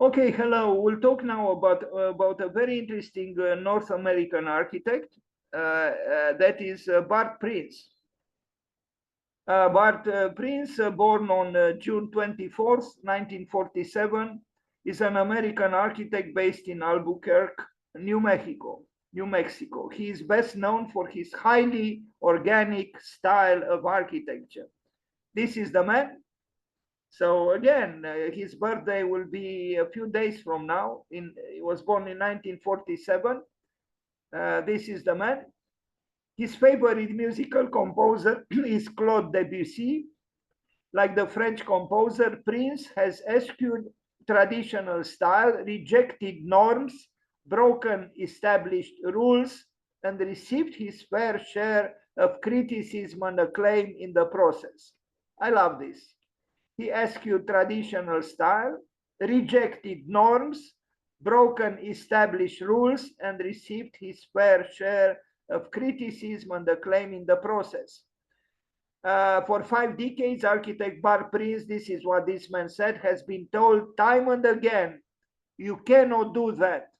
Okay, hello. We'll talk now about a very interesting North American architect. That is Bart Prince. Bart Prince, born on June 24th, 1947, is an American architect based in Albuquerque, New Mexico. New Mexico. He is best known for his highly organic style of architecture. This is the man. So again, his birthday will be a few days from now. He was born in 1947. This is the man. His favorite musical composer is Claude Debussy. Like the French composer, Prince has eschewed traditional style, rejected norms, broken established rules, and received his fair share of criticism and acclaim in the process. I love this. He eschewed traditional style, rejected norms, broken established rules, and received his fair share of criticism and acclaim in the process. For 5 decades, architect Bart Prince, this is what this man said, has been told time and again, you cannot do that.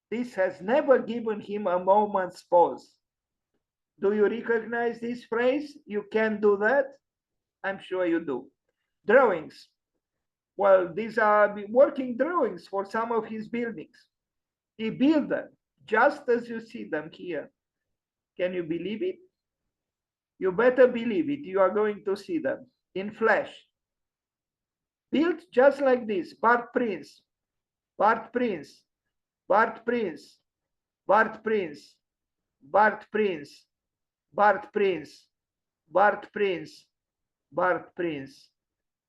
This has never given him a moment's pause. Do you recognize this phrase? You can't do that? I'm sure you do. Drawings. Well, these are working drawings for some of his buildings. He built them just as you see them here. Can you believe it? You better believe it. You are going to see them in flesh. Built just like this. Bart Prince, Bart Prince, Bart Prince, Bart Prince, Bart Prince, Bart Prince, Bart Prince, Bart Prince,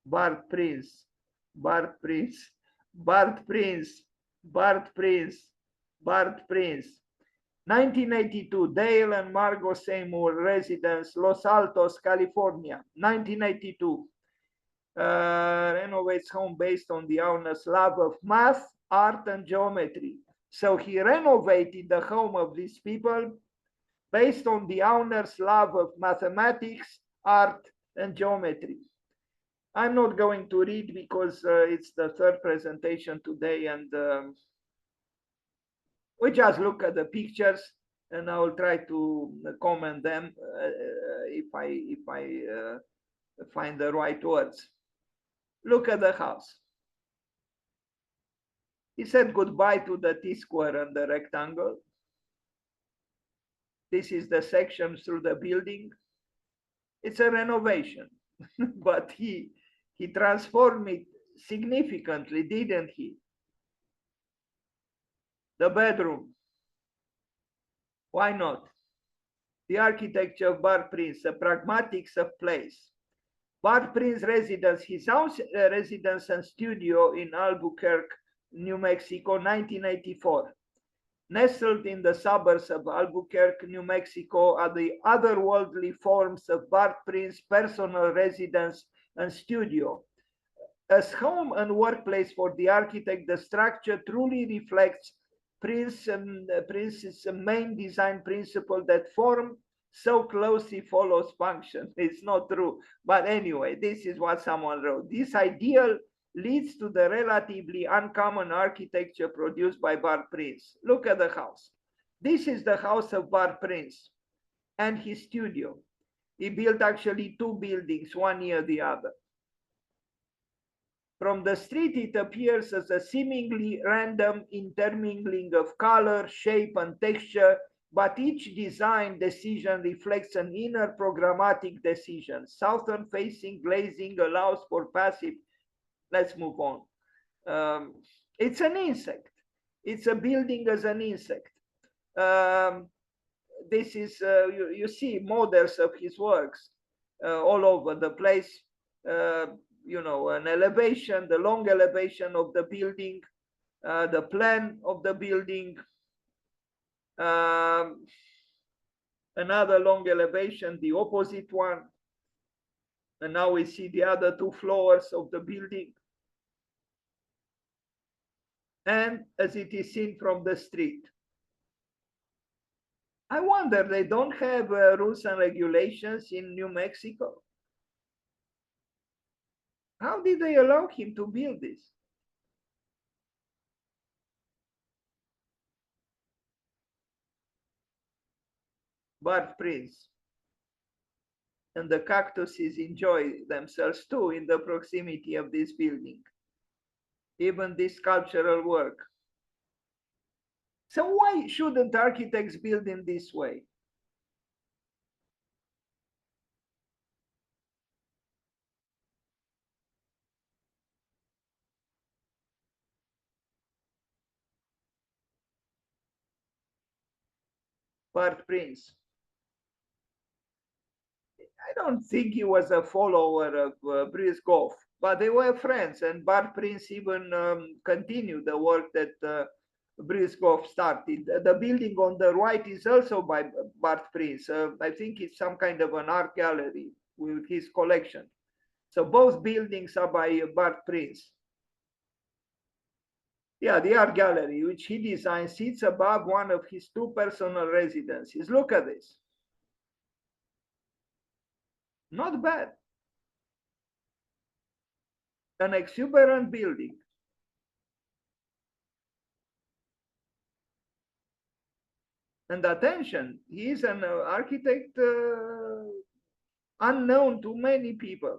Bart Prince, Bart Prince, Bart Prince, Bart Prince, Bart Prince. 1982, Dale and Margot Seymour residence, Los Altos, California. 1982, renovates home based on the owner's love of math, art, and geometry. So he renovated the home of these people based on the owner's love of mathematics, art, and geometry. I'm not going to read because it's the third presentation today, and we just look at the pictures, and I will try to comment them if I find the right words. Look at the house. He said goodbye to the T-square and the rectangle. This is the section through the building. It's a renovation, but he transformed it significantly, didn't he? The bedroom. Why not? The architecture of Bart Prince, the pragmatics of place. Bart Prince residence, his own residence and studio in Albuquerque, New Mexico, 1984. Nestled in the suburbs of Albuquerque, New Mexico, are the otherworldly forms of Bart Prince's personal residence and studio. As home and workplace for the architect, the structure truly reflects Prince's main design principle that form so closely follows function. It's not true. But anyway, this is what someone wrote. This ideal leads to the relatively uncommon architecture produced by Bart Prince. Look at the house. This is the house of Bart Prince and his studio. He built actually 2 buildings, one near the other. From the street, it appears as a seemingly random intermingling of color, shape, and texture, but each design decision reflects an inner programmatic decision. Southern facing glazing allows for passive. Let's move on. It's an insect. It's a building as an insect. This is, you see models of his works all over the place. You know, an elevation, the long elevation of the building, the plan of the building, another long elevation, the opposite one. And now we see the other 2 floors of the building. And as it is seen from the street. I wonder, they don't have rules and regulations in New Mexico. How did they allow him to build this? Bart Prince. And the cactuses enjoy themselves too in the proximity of this building, even this sculptural work. So why shouldn't architects build in this way? Bart Prince. I don't think he was a follower of Bryskov, but they were friends, and Bart Prince even continued the work that Bryskov started. The building on the right is also by Bart Prince. I think it's some kind of an art gallery with his collection. So both buildings are by Bart Prince. Yeah, the art gallery, which he designed, sits above one of his two personal residences. Look at this. Not bad. An exuberant building. And attention, he is an architect unknown to many people,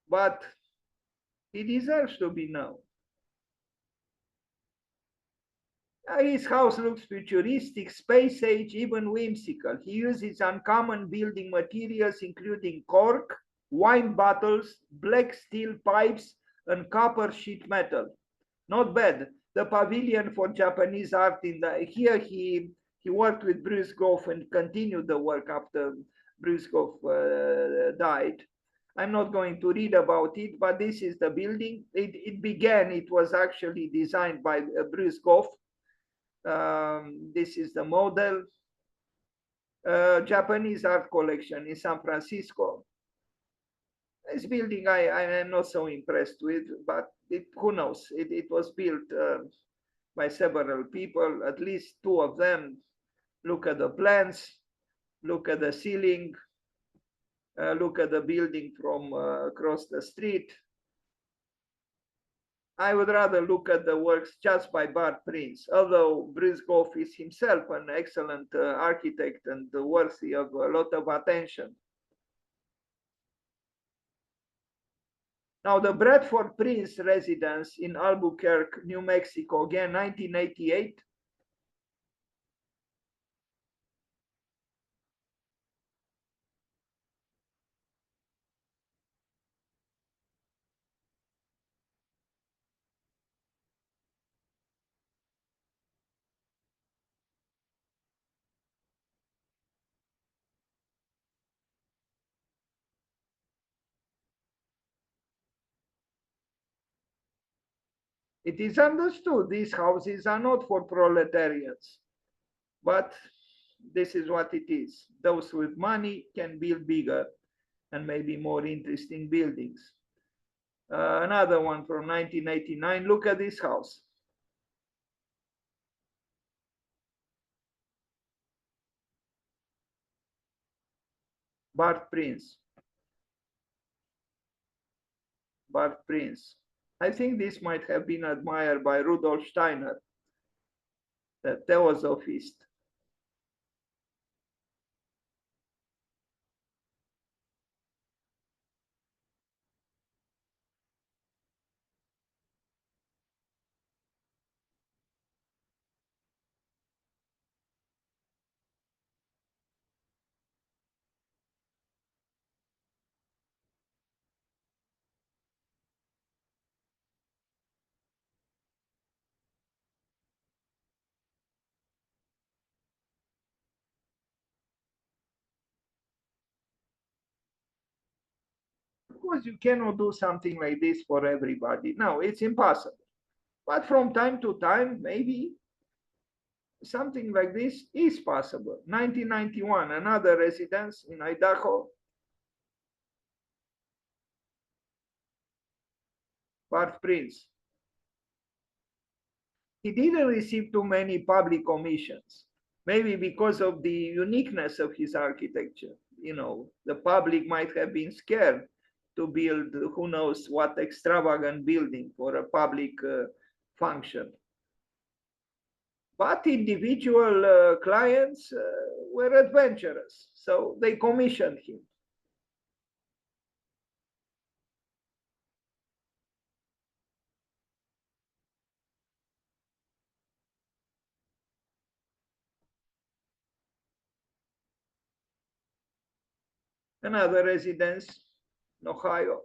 but he deserves to be known. His house looks futuristic, space age, even whimsical. He uses uncommon building materials, including cork, wine bottles, black steel pipes, and copper sheet metal. Not bad. The pavilion for Japanese art in the here he worked with Bryskov and continued the work after Bryskov died. I'm not going to read about it, but this is the building. It was actually designed by Bryskov. This is the model. Japanese art collection in San Francisco. This building I am not so impressed with, but who knows? It was built by several people, at least two of them. Look at the plans, look at the ceiling, look at the building from across the street. I would rather look at the works just by Bart Prince, although Bryskov is himself an excellent architect and worthy of a lot of attention. Now, the Bradford Prince residence in Albuquerque, New Mexico, again, 1988. It is understood these houses are not for proletarians, but this is what it is. Those with money can build bigger and maybe more interesting buildings. Another one from 1989. Look at this house. Bart Prince. Bart Prince. I think this might have been admired by Rudolf Steiner, the theosophist. Of course, you cannot do something like this for everybody. No, it's impossible. But from time to time, maybe something like this is possible. 1991, another residence in Idaho. Bart Prince. He didn't receive too many public commissions, maybe because of the uniqueness of his architecture. You know, the public might have been scared to build who knows what extravagant building for a public function. But individual clients were adventurous, so they commissioned him. Another residence in Ohio.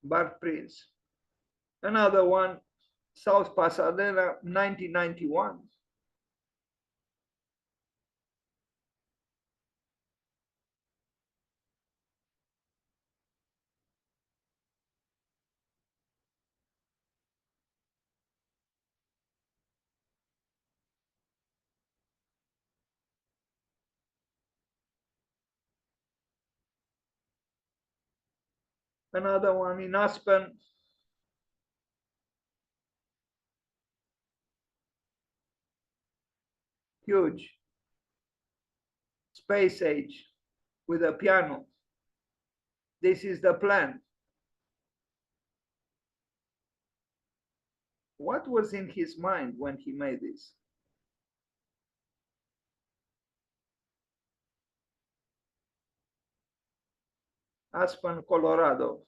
Bart Prince. Another one, South Pasadena, 1991. Another one in Aspen. Huge. Space age with a piano. This is the plan. What was in his mind when he made this? Aspen, Colorado.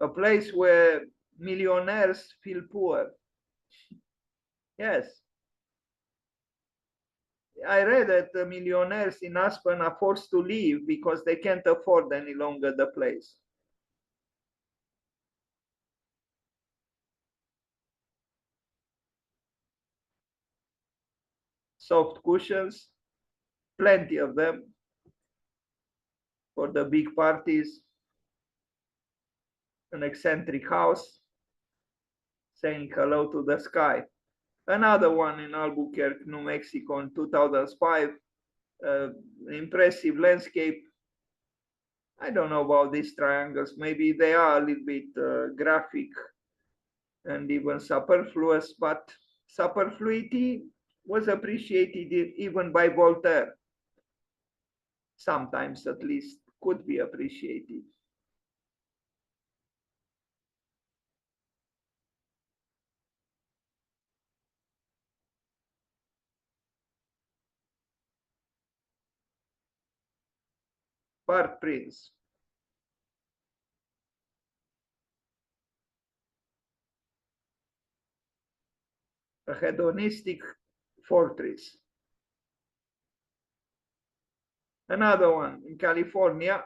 A place where millionaires feel poor. Yes. I read that the millionaires in Aspen are forced to leave because they can't afford any longer the place. Soft cushions, plenty of them for the big parties. An eccentric house, saying hello to the sky. Another one in Albuquerque, New Mexico in 2005. Impressive landscape. I don't know about these triangles. Maybe they are a little bit graphic and even superfluous, but superfluity was appreciated even by Voltaire. Sometimes, at least, could be appreciated. Bart Prince. A hedonistic fortress. Another one in California.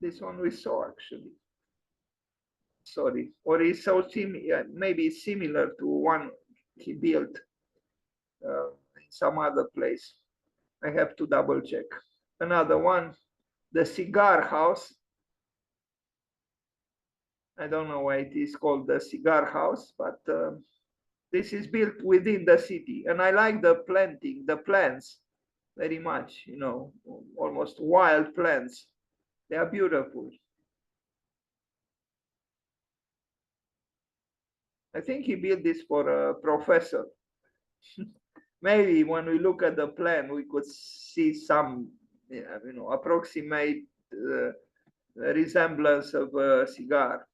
This one we saw actually. Sorry, or is so similar, maybe similar to one he built in some other place. I have to double check. Another one, the cigar house. I don't know why it is called the cigar house, but this is built within the city. And I like the planting, the plants very much, you know, almost wild plants. They are beautiful. I think he built this for a professor. Maybe when we look at the plan, we could see some, you know, approximate resemblance of a cigar.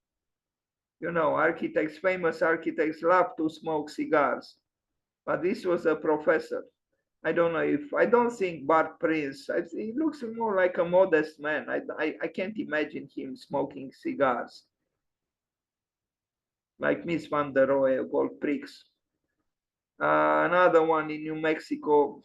You know, architects, famous architects love to smoke cigars, but this was a professor. I don't know if, I don't think Bart Prince, he looks more like a modest man. I can't imagine him smoking cigars like Miss Van der Rohe, Gold Prix. Another one in New Mexico.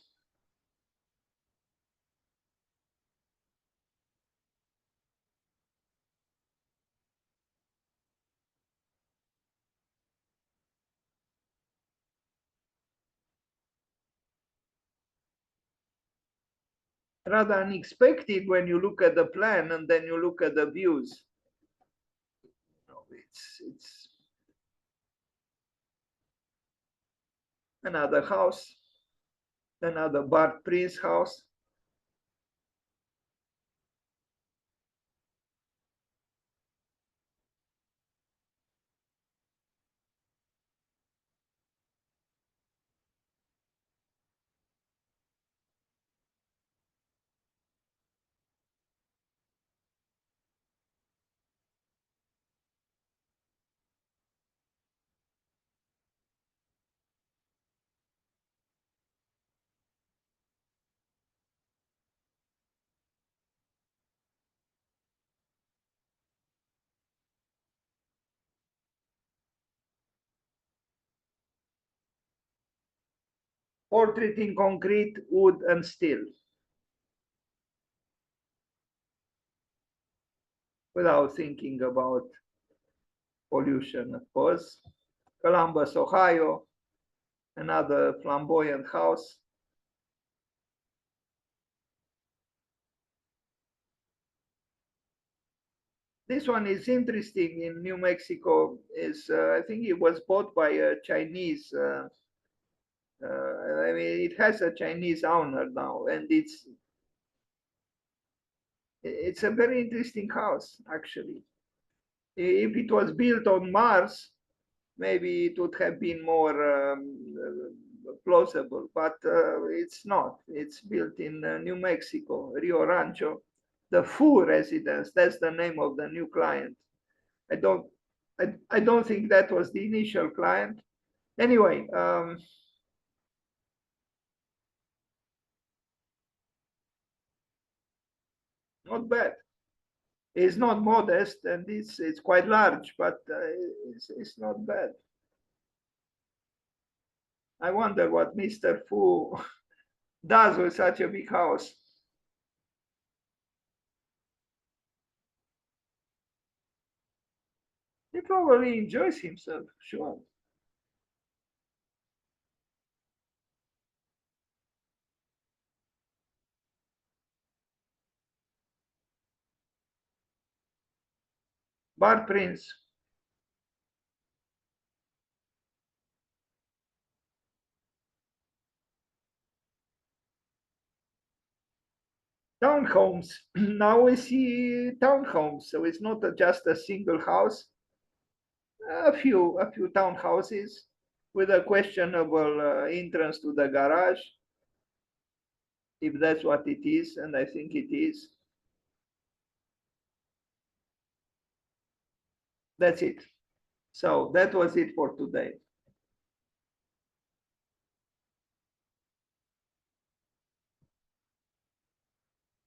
Rather unexpected when you look at the plan and then you look at the views. No, it's Another house, another Bart Prince house. Portrait in concrete, wood, and steel. Without thinking about pollution, of course. Columbus, Ohio, another flamboyant house. This one is interesting in New Mexico. Is I think it was bought by a Chinese. I mean, it has a Chinese owner now, and it's a very interesting house actually. If it was built on Mars, maybe it would have been more plausible, but it's not. It's built in New Mexico, Rio Rancho. The Fu residence, that's the name of the new client. I don't, I don't think that was the initial client. Anyway, not bad. It's not modest and it's quite large, but it's not bad. I wonder what Mr. Fu does with such a big house. He probably enjoys himself, sure. Bart Prince, townhomes. Now we see townhomes, so it's not just a single house. A few townhouses with a questionable entrance to the garage, if that's what it is, and I think it is. That's it. So that was it for today.